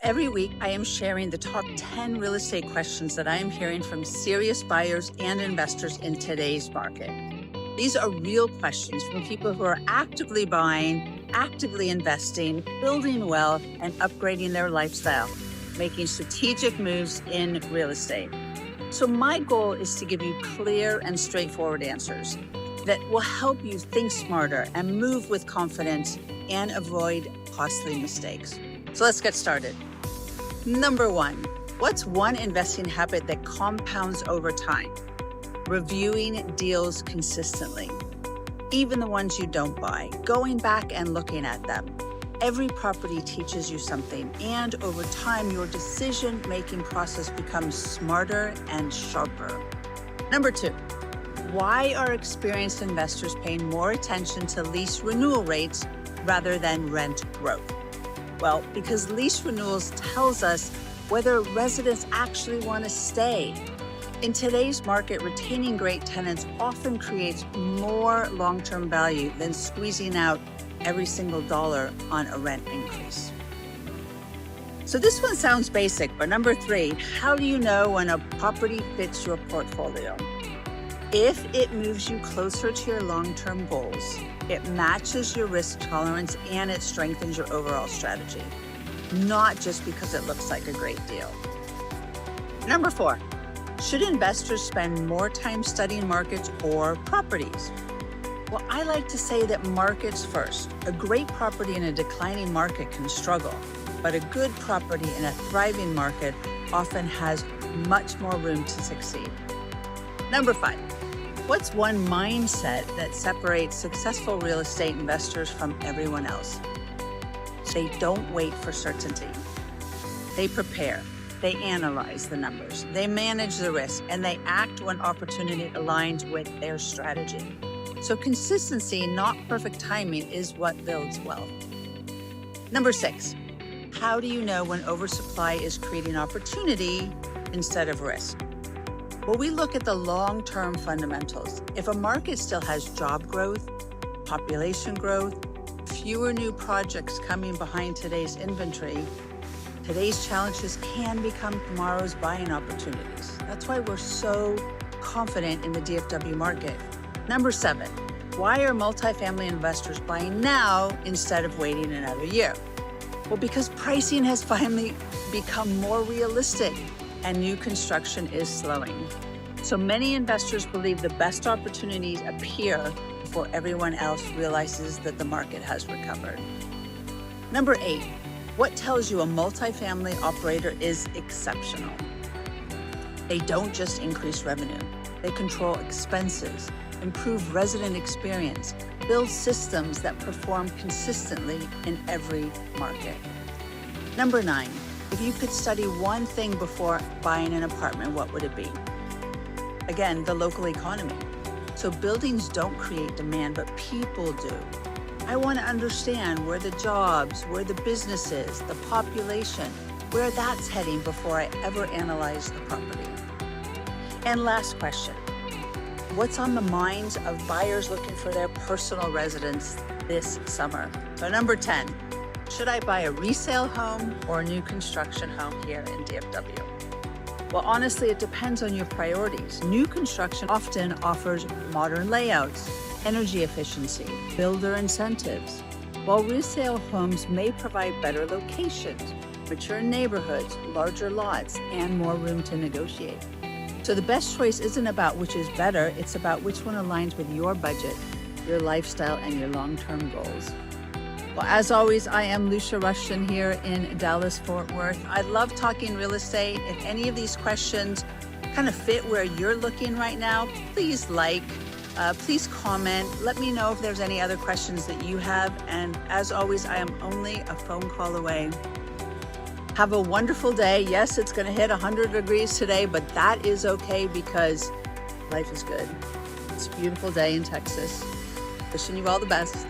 Every week, I am sharing the top 10 real estate questions that I am hearing from serious buyers and investors in today's market. These are real questions from people who are actively buying, actively investing, building wealth, and upgrading their lifestyle, making strategic moves in real estate. So my goal is to give you clear and straightforward answers that will help you think smarter and move with confidence and avoid costly mistakes. So let's get started. Number one, what's one investing habit that compounds over time? Reviewing deals consistently, even the ones you don't buy, going back and looking at them. Every property teaches you something, and over time, your decision-making process becomes smarter and sharper. Number two, why are experienced investors paying more attention to lease renewal rates rather than rent growth? Well, because lease renewals tells us whether residents actually want to stay. In today's market, retaining great tenants often creates more long-term value than squeezing out every single dollar on a rent increase. So this one sounds basic, but number three, how do you know when a property fits your portfolio? If it moves you closer to your long-term goals, it matches your risk tolerance, and it strengthens your overall strategy, not just because it looks like a great deal. Number four, should investors spend more time studying markets or properties? Well, I like to say that markets first. A great property in a declining market can struggle, but a good property in a thriving market often has much more room to succeed. Number five, what's one mindset that separates successful real estate investors from everyone else? They don't wait for certainty. They prepare, they analyze the numbers, they manage the risk, and they act when opportunity aligns with their strategy. So consistency, not perfect timing, is what builds wealth. Number six, how do you know when oversupply is creating opportunity instead of risk? Well, we look at the long-term fundamentals. If a market still has job growth, population growth, fewer new projects coming behind today's inventory, today's challenges can become tomorrow's buying opportunities. That's why we're so confident in the DFW market. Number seven, why are multifamily investors buying now instead of waiting another year? Well, because pricing has finally become more realistic and new construction is slowing. So many investors believe the best opportunities appear before everyone else realizes that the market has recovered. Number eight, what tells you a multifamily operator is exceptional? They don't just increase revenue. They control expenses, improve resident experience, build systems that perform consistently in every market. Number nine, if you could study one thing before buying an apartment, what would it be? Again, the local economy. So buildings don't create demand, but people do. I want to understand where the jobs, where the businesses, the population, where that's heading before I ever analyze the property. And last question, what's on the minds of buyers looking for their personal residence this summer? So number 10, should I buy a resale home or a new construction home here in DFW? Well, honestly, it depends on your priorities. New construction often offers modern layouts, energy efficiency, builder incentives, while resale homes may provide better locations, mature neighborhoods, larger lots, and more room to negotiate. So the best choice isn't about which is better, it's about which one aligns with your budget, your lifestyle, and your long-term goals. Well, as always, I am Lucia Rushton here in Dallas-Fort Worth. I love talking real estate. If any of these questions kind of fit where you're looking right now, please please comment. Let me know if there's any other questions that you have. And as always, I am only a phone call away. Have a wonderful day. Yes, it's going to hit 100 degrees today, but that is okay because life is good. It's a beautiful day in Texas. Wishing you all the best.